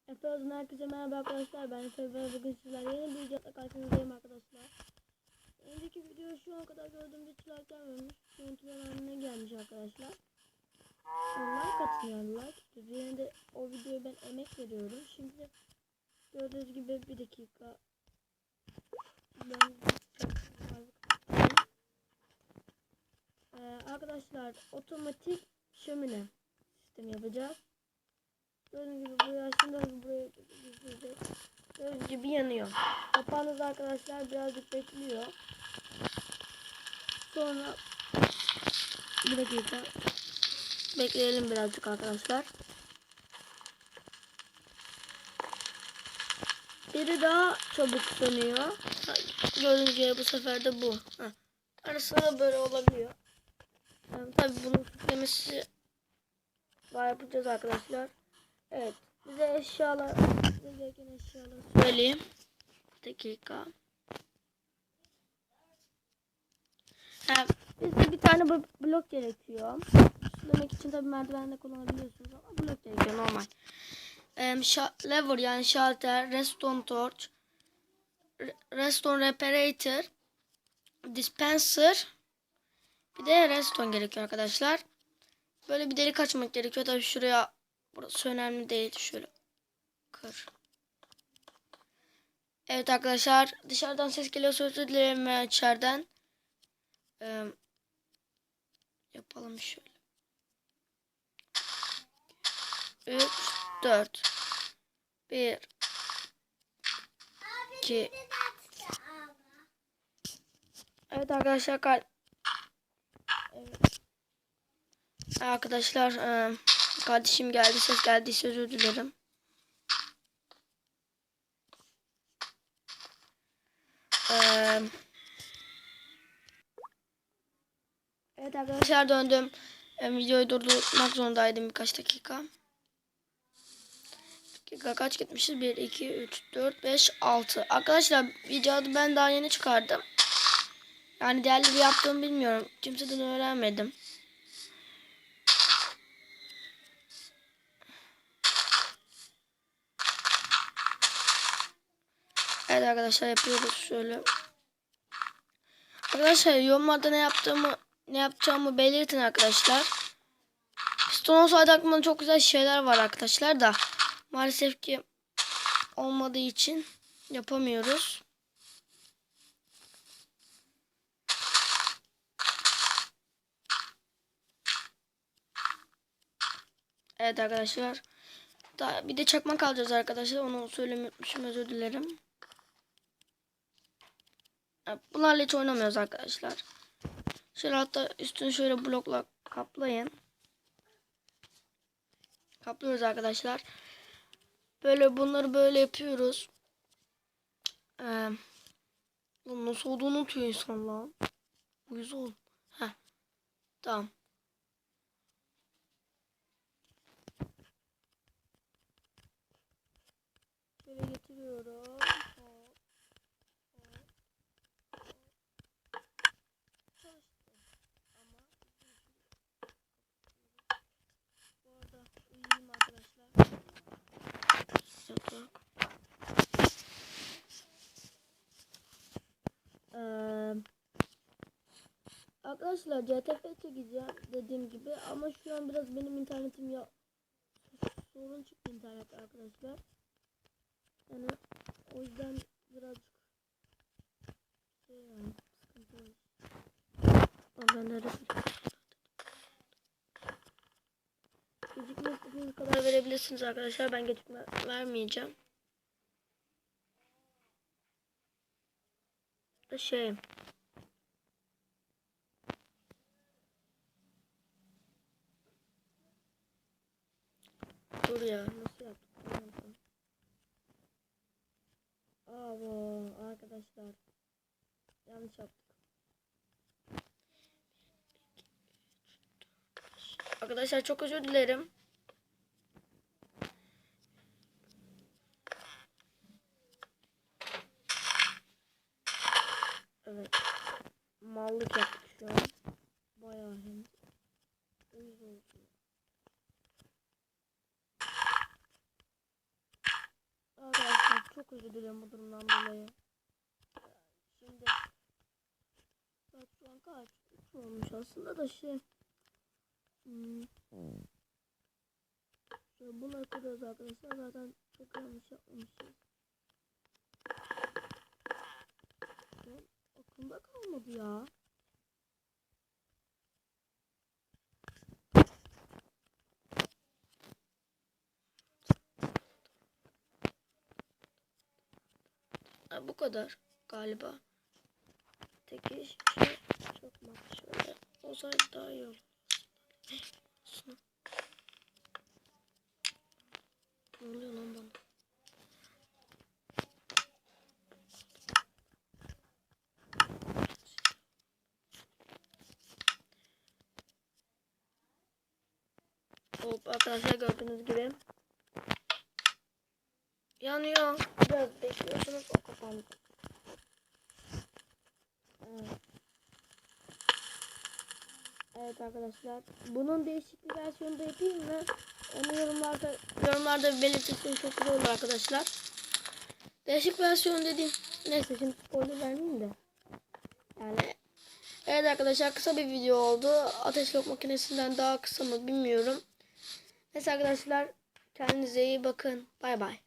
Efendim herkese merhaba arkadaşlar, ben Efe ve bugün sizlerle yeni bir videoda karşınızdayım arkadaşlar. Önceki video şu an kadar gördüğümde çiler gelmemiş, görüntüler haline gelmiş arkadaşlar. Onlar katılıyorlar. Diğerinde o videoya ben emek veriyorum. Şimdi de gördüğünüz gibi bir dakika. Arkadaşlar otomatik şömine sistemi yapacağız. Gördüğünüz gibi buraya şimdi buraya gördüğünüz gibi yanıyor. Kapağınız arkadaşlar birazcık bekliyor. Sonra bir dakika bekleyelim birazcık arkadaşlar. Biri daha çabuk sönüyor. Gördüğünüz gibi bu sefer de bu. Arasında böyle olabiliyor. Tabii bunun süslemesi var, yapacağız arkadaşlar. Evet. Bize gereken eşyaları söyleyeyim. Bir dakika. Bizde bir tane blok gerekiyor. Süslemek için tabii merdiven de kullanabiliyorsunuz ama blok gerekiyor normal. Lever yani şalter, redstone torch, redstone reparator, dispenser, bir de redstone gerekiyor arkadaşlar. Böyle bir delik açmak gerekiyor. Tabii şuraya, burası önemli değil. Şöyle kır. Evet arkadaşlar, dışarıdan ses geliyorsa özür dilerim veya içeriden. Yapalım şöyle. 3, 4, 1, 2. Evet arkadaşlar, evet. Arkadaşlar kardeşim geldi, ses geldiyse özür dilerim. Evet arkadaşlar, döndüm. Videoyu durdurmak zorundaydım birkaç dakika. Kaç gitmişiz? 1, 2, 3, 4, 5, 6. Arkadaşlar videoyu ben daha yeni çıkardım. Yani diğerleri yaptığımı bilmiyorum. Kimseden öğrenmedim. Evet arkadaşlar, yapıyoruz şöyle. Arkadaşlar yorumlarda ne yapacağımı belirtin arkadaşlar. Piston olsaydı aklımda çok güzel şeyler var arkadaşlar da maalesef ki olmadığı için yapamıyoruz. Evet arkadaşlar. Bir de çakmak alacağız arkadaşlar. Onu söylemeyi unutmuşum, özür dilerim. Bunlarla hiç oynamıyoruz arkadaşlar. Şöyle hatta üstünü şöyle blokla kaplayın. Kaplıyoruz arkadaşlar. Bunları böyle yapıyoruz. Nasıl olduğunu unutuyor insan lan. Uyuz ol. Tamam. Şöyle getiriyorum. İyiyim arkadaşlar. Arkadaşlar CTF çekeceğim dediğim gibi ama şu an biraz benim internetim sorun çıktı internet arkadaşlar. Yani o yüzden birazcık yani sıkıntı var. Gecikme istediğiniz kadar verebilirsiniz arkadaşlar. Ben gecikme vermeyeceğim. Dur ya, nasıl yaptık? Arkadaşlar yanlış yaptık. Arkadaşlar çok özür dilerim. Evet. Mallık yaptık şu an. Bayağı hem. Uyuz oldu. çok özür dilerim bu durumdan dolayı. Şimdi saat şu an kaç? 3 olmuş aslında da şey. Şöyle bunu kırıyoruz arkadaşlar. Zaten çok yanlış yapmamışız. Aklımda kalmadı ya. Bu kadar galiba. Tek iş şey çok mu şöyle olsaydı daha iyi olur. Aslında. Ne oluyor lan bana? Hop arkadaşlar gördüğünüz gibi yanıyor. Biraz bekliyorsunuz o kapandı. Evet arkadaşlar. Bunun değişik bir versiyonu da yapayım mı? Onu yorumlarda belirtirseniz çok güzel olur arkadaşlar. Değişik versiyon dediğim. Neyse şimdi spoiler vermeyeyim de. Yani evet arkadaşlar kısa bir video oldu. Ateş Lok makinesinden daha kısa mı bilmiyorum. Neyse arkadaşlar kendinize iyi bakın. Bay bay.